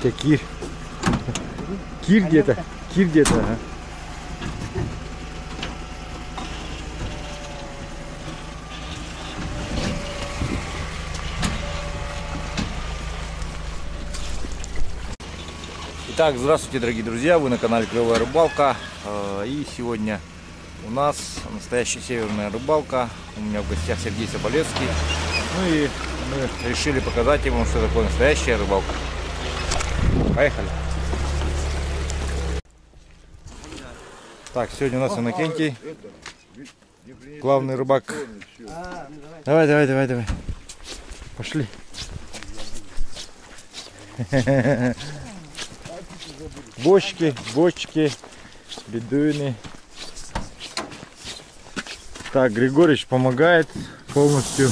тебя Кир. Кир где-то. Кир где-то, ага. Итак, здравствуйте, дорогие друзья, вы на канале Клевая Рыбалка. И сегодня у нас настоящая северная рыбалка. У меня в гостях Сергей Соболевский. Ну и мы решили показать ему, что такое настоящая рыбалка. Поехали. Так, сегодня у нас Иннокентий, главный рыбак. Давай. Пошли. Бочки, бедуины. Так, Григорьевич помогает полностью.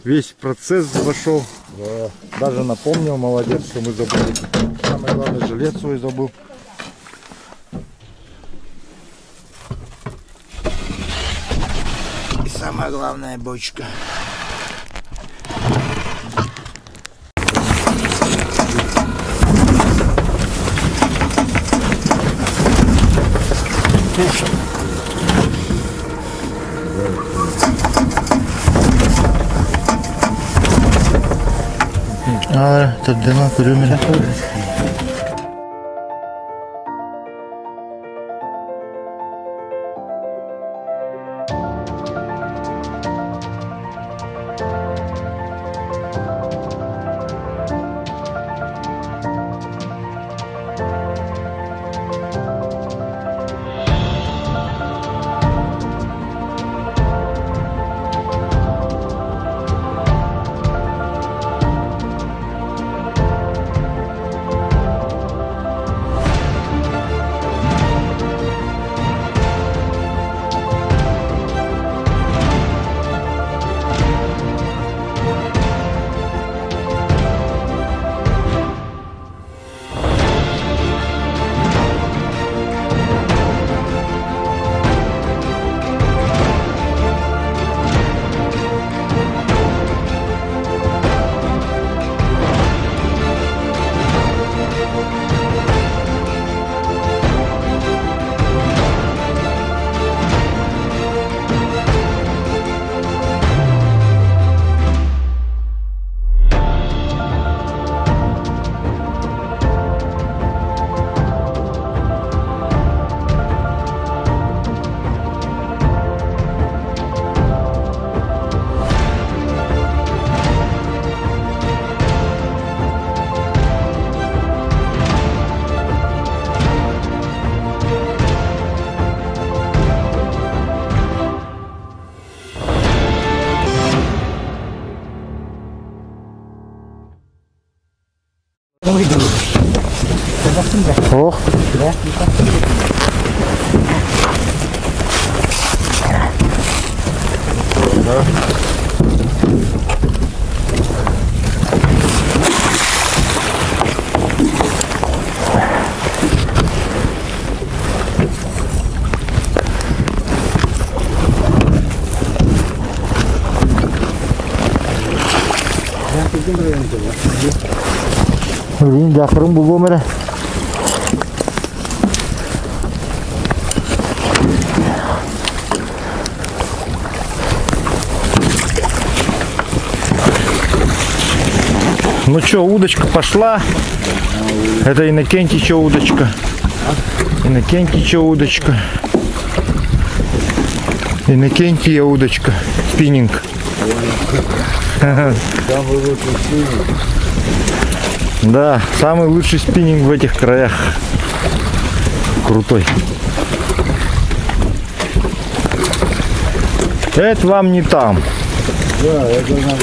Весь процесс вошел. Да. Даже напомнил, молодец, что мы забыли. Самое главное, жилет свой забыл. И самая главная бочка. Тут дыма, курюмина. Ох. Да. Jakırım bu bomere. Ну что, удочка пошла. Это Иннокентича удочка. Иннокентича удочка. Иннокентия удочка. Спиннинг. Да, самый лучший спиннинг в этих краях. Крутой. Это вам не там. Да, это нам...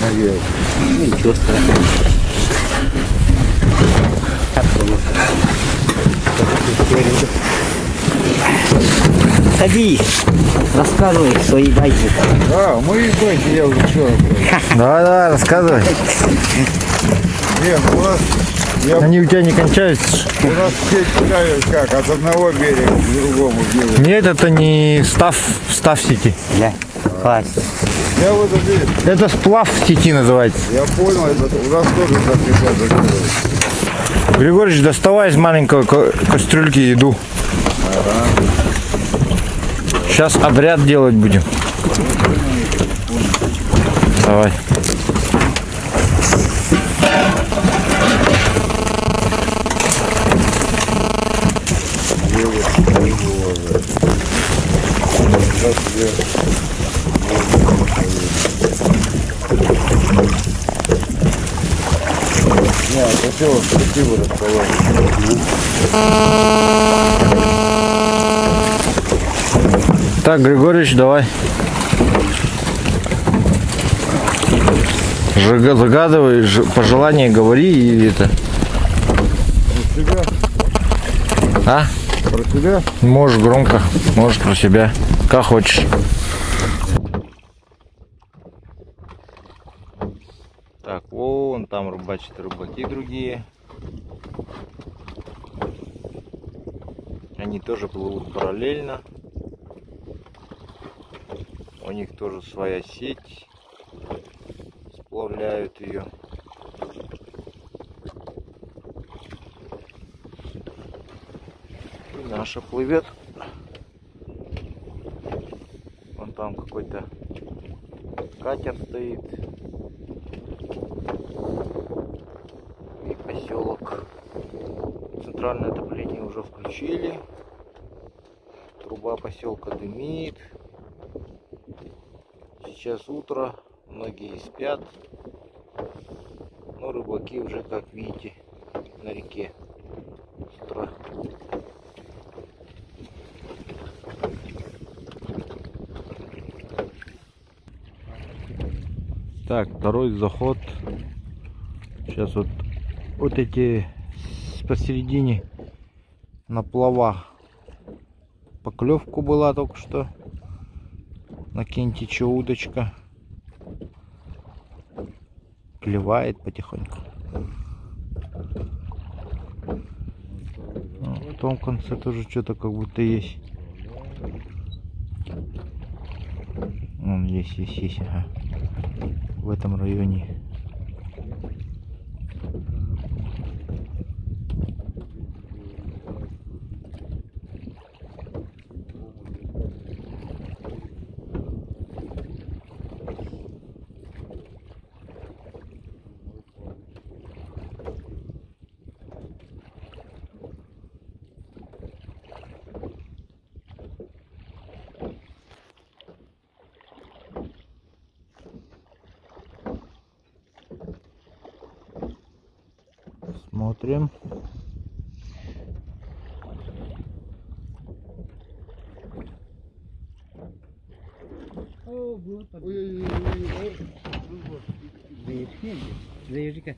наверх. Ничего страшного. Садись, рассказывай свои байки. А, мои байки я уже вчера брал. Давай, рассказывай. Нет, у нас... Они у тебя не кончаются? У нас сеть как, от одного берега к другому делают. Нет, это не встав сети. Да, хватит. Я вот это... Это сплав сети называется. Я понял, это у нас тоже так ребята делают. Григорьевич, доставай из маленькой кастрюльки еду. Сейчас обряд делать будем. Давай. Нет, красиво, красиво расположено. Так, Григорьевич, давай. Загадывай, пожелание говори и это. Про себя? А? Про себя? Можешь громко, можешь про себя. Как хочешь. Так, вон там рыбачат рыбаки другие. Они тоже плывут параллельно. У них тоже своя сеть. Сплавляют ее. И наша плывет. Вон там какой-то катер стоит. И поселок. Центральное отопление уже включили. Труба поселка дымит. Сейчас утро, многие спят. Но рыбаки уже, как видите, на реке с утра. Так, второй заход. Сейчас вот эти посередине на плава поклевку была только что. Накиньте, что удочка клевает потихоньку. Ну, в том конце тоже что-то как будто есть. Вон есть. Ага. В этом районе. Смотрим. Заезжика.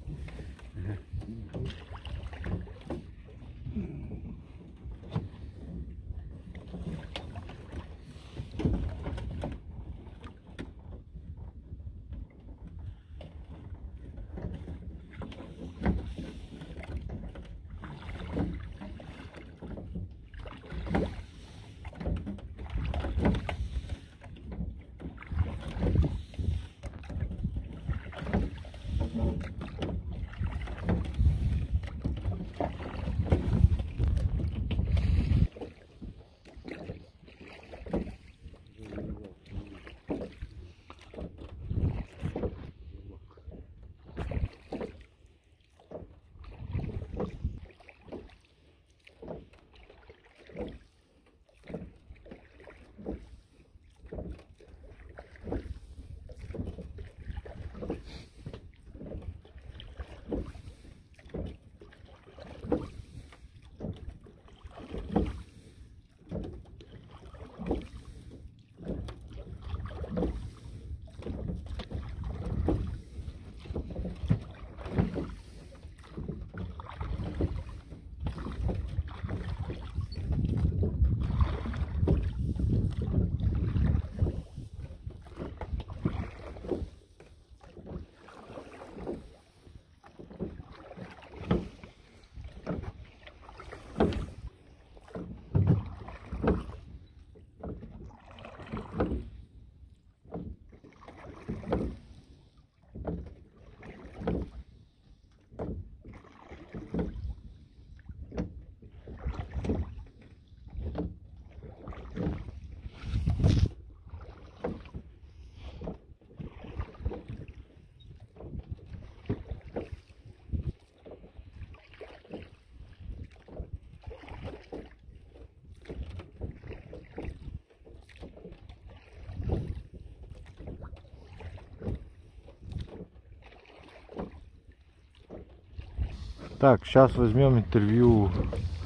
Так, сейчас возьмем интервью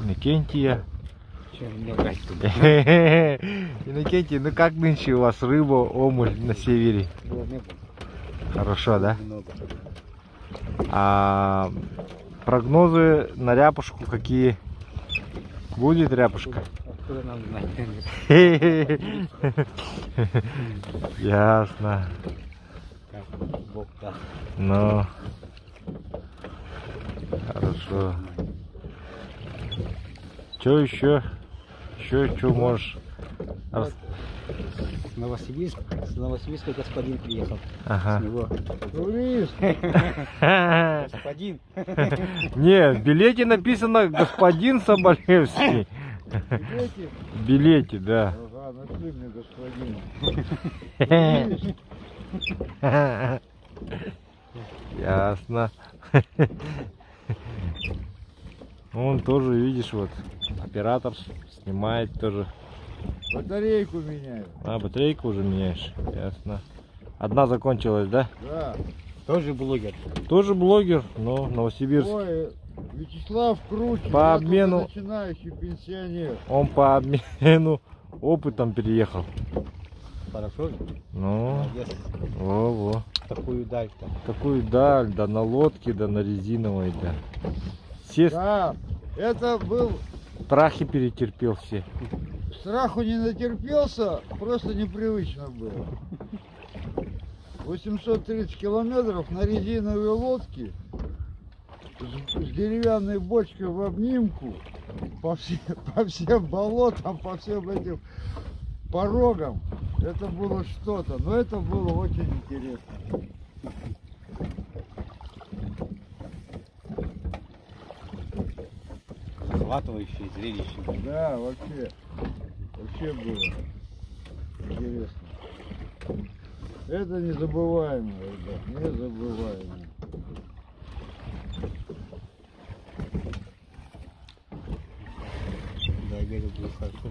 Иннокентия. Иннокентий, ну как нынче у вас рыба, омуль на севере? Хорошо, да? А прогнозы на ряпушку какие? Будет ряпушка? Ясно. Ну, хорошо. Что еще? Что можешь? С Новосибирска господин приехал. Ага. С него. Господин. Не, в билете написано господин Соболевский. В билете, да. Ага, нашли мне господина. Ясно. Он тоже, видишь, вот оператор снимает тоже. Батарейку меняю. А, батарейку уже меняешь, ясно. Одна закончилась, да? Да. Тоже блогер. Тоже блогер, но Новосибирск. Ой, Вячеслав круче. По я обмену- только начинающий пенсионер. Он по обмену опытом переехал. Хорошо. Ну, Молодец. во-во. Такую даль-то. Такую даль, да на лодке, да на резиновой, да. Все Да, это был, страхи перетерпел все. страху не натерпелся, просто непривычно было. 830 километров на резиновой лодке с деревянной бочкой в обнимку по всем болотам, по всем этим порогам. Это было что-то, но это было очень интересно. Захватывающее зрелище. Да, вообще было интересно. Это незабываемо, ребят, незабываемо. Да, я говорю, будет хорошо.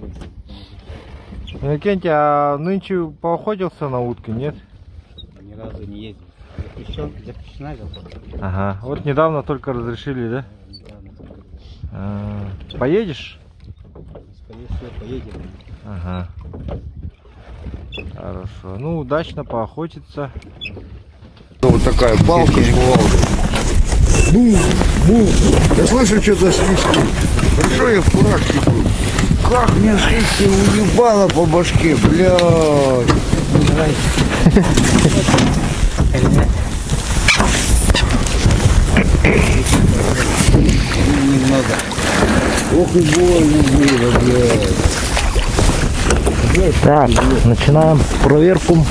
Иннокентий, а нынче поохотился на утку, нет? Ни разу не ездил. Запрещена же охота. Ага, вот недавно только разрешили, да? Недавно только. Поедешь? Скорее всего, поедем. Ага. Хорошо. Ну, удачно поохотиться. Вот такая палка кувалда. Бум. Я слышу, что-то свистит. Хорошо я в фуражке был. Как мне свистит, уебало по башке, блядь. Немного. Ох и больно было, блядь. Так, начинаем проверку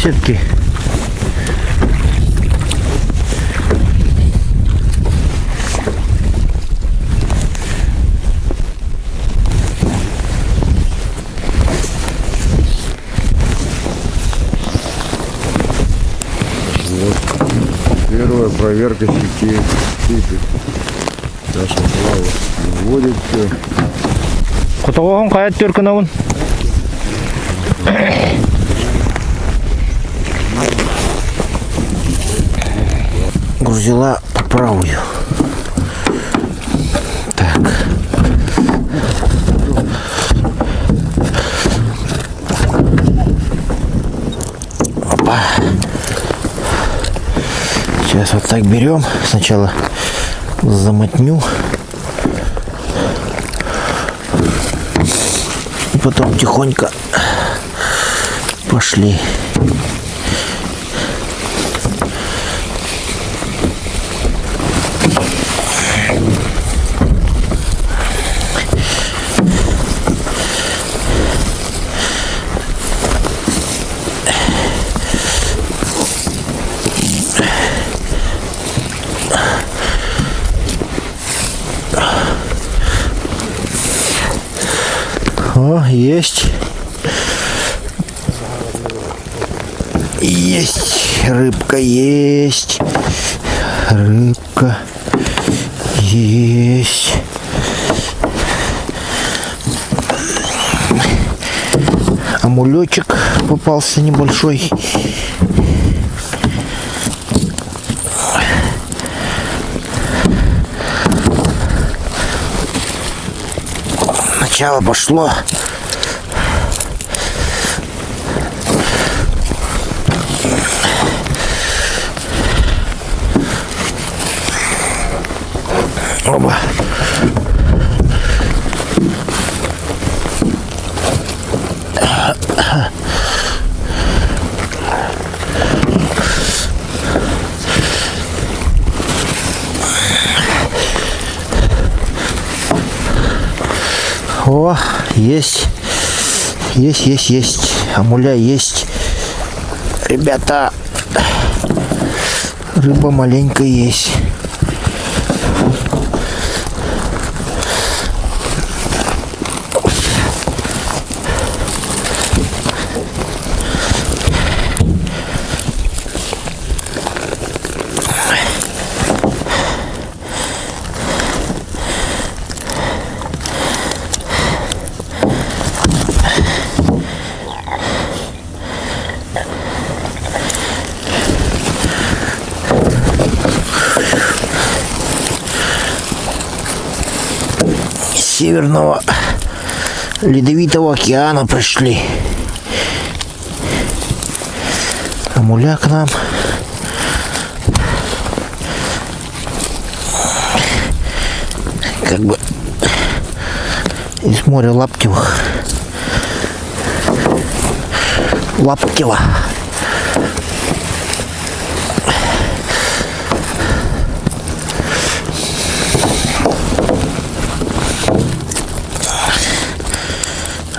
сетки. Вот. Первая проверка сети. Саша Слава вводит все. Котовогон кая терка на вон. Грузила по правую. Так. Опа. Сейчас вот так берем. Сначала замотню. И потом тихонько пошли. О, есть. Есть. Рыбка есть. Рыбка есть. Амулетик попался небольшой. начало пошло. Оба. О, есть. Есть. Амуля есть. Ребята, рыба маленькая есть. Северного Ледовитого океана пришли. Амуля к нам. Как бы из моря Лаптева.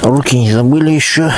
Руки не забыли еще.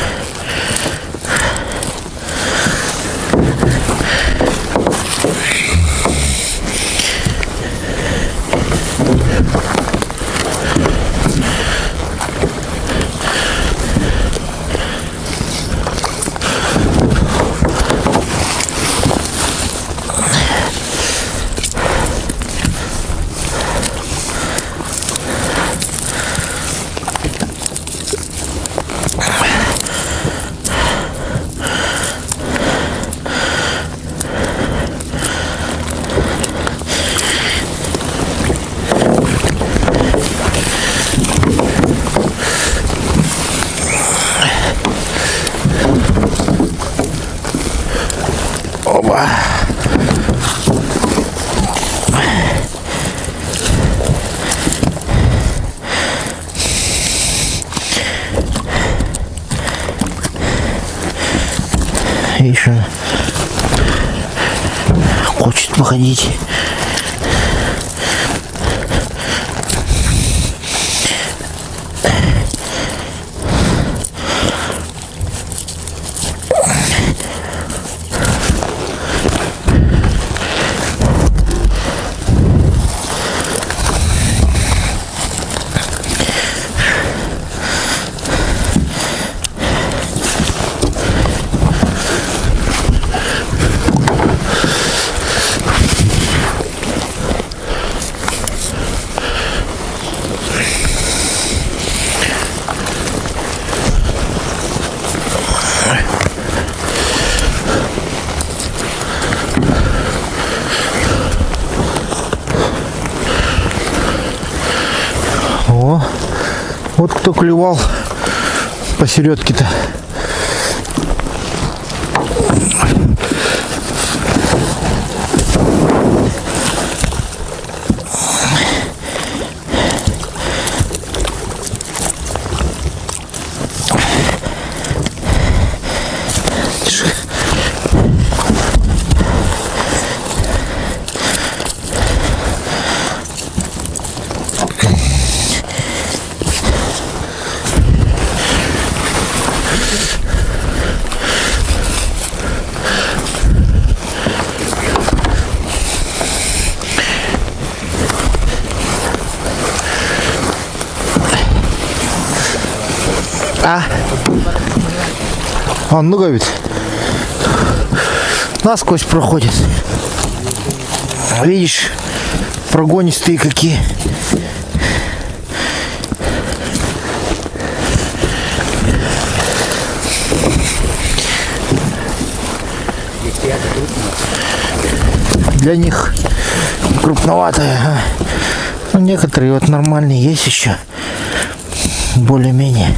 Оба. Еще хочет походить. О, вот кто клевал посередке-то. А? Он ловит. Насквозь проходит. Видишь, прогонистые какие. Для них крупноватая. Ну, некоторые вот нормальные есть еще. более-менее.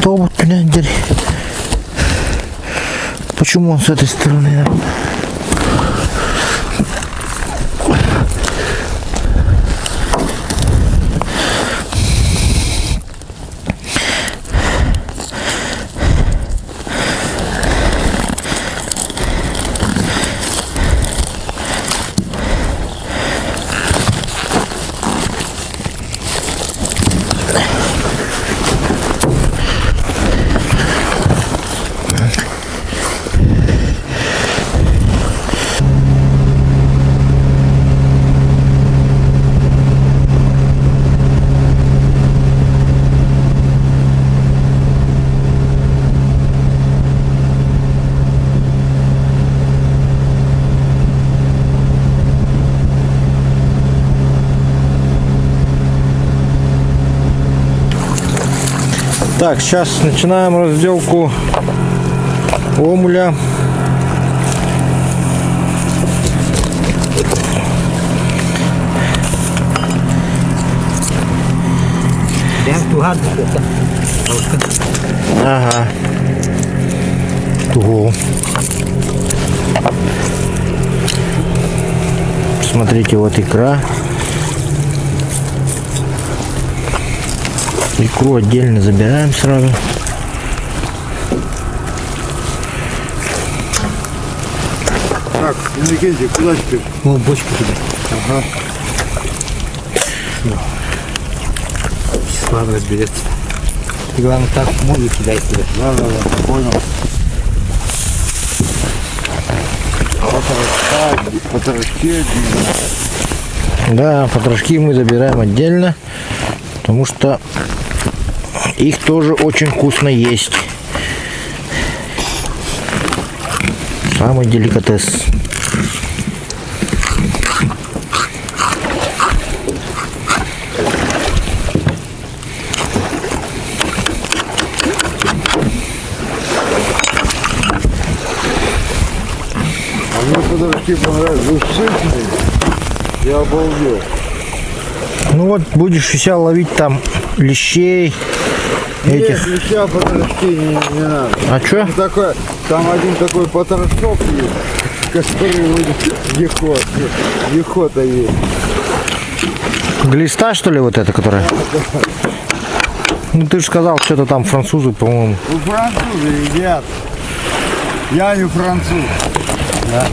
То вот, блин, почему он с этой стороны? Так, сейчас начинаем разделку омуля. Ага. Ого. Смотрите, вот икра. Икру отдельно забираем сразу. Так, Иннокентий, куда теперь? О, бочку туда. Ага. Слава разберется. Ты, главное, так мули кидай туда. Да, понял. Потрошки. Да, потрошки мы забираем отдельно, потому что их тоже очень вкусно есть. Самый деликатес. А мне потрошки понравились. Вы сытные. Я обалдел. Ну вот, будешь сейчас ловить там лещей. Этих. Нет, леща потрошки не надо. А что? Такой, там один такой потрошок есть, который будет ехота есть. Глиста, что ли, вот эта, которая? Ну ты же сказал, что-то там французы, по-моему. Ну, французы едят. Я не француз. Да.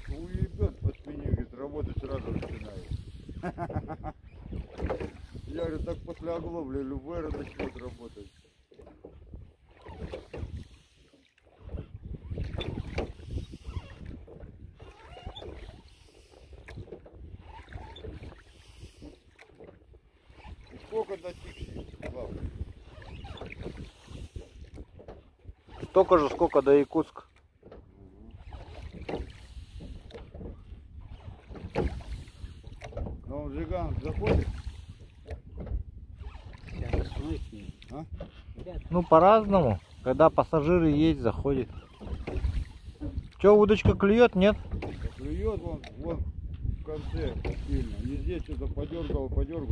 Уебет по спине, говорит, работать сразу начинает. Я говорю, так после оглобли любой начнет работать. Сколько достигший, главное? Столько же, сколько до Якутска. Но он Жиган заходит? А? Ну, по-разному. Когда пассажиры есть, заходит. Че, удочка клюет, нет? Клюет вон в конце сильно. И здесь что-то подергало, поплыл.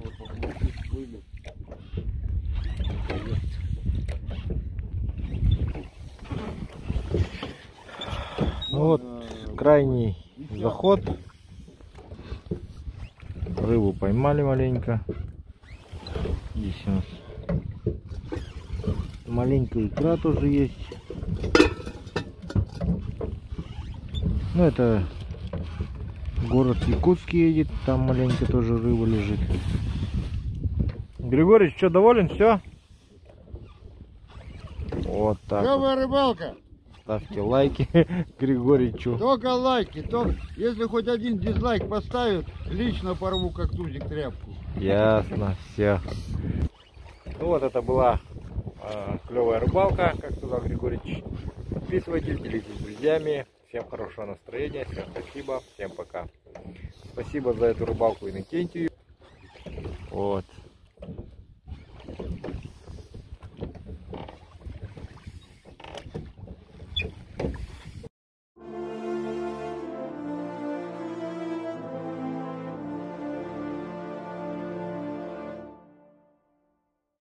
Ну вот, крайний заход. Рыбу поймали маленько. Здесь у нас маленькая икра тоже есть. Ну, это город Якутск едет, там маленько тоже рыба лежит. Григорий, что, доволен? Все? Вот так. Клевая рыбалка. Ставьте лайки Григоричу. Только лайки. Если хоть один дизлайк поставят, лично порву как тузик тряпку. Ясно, все. Ну вот это была клевая рыбалка, как сказал Григорич. Подписывайтесь, делитесь с друзьями. Всем хорошего настроения, всем спасибо, всем пока. Спасибо за эту рыбалку Иннокентию. Вот.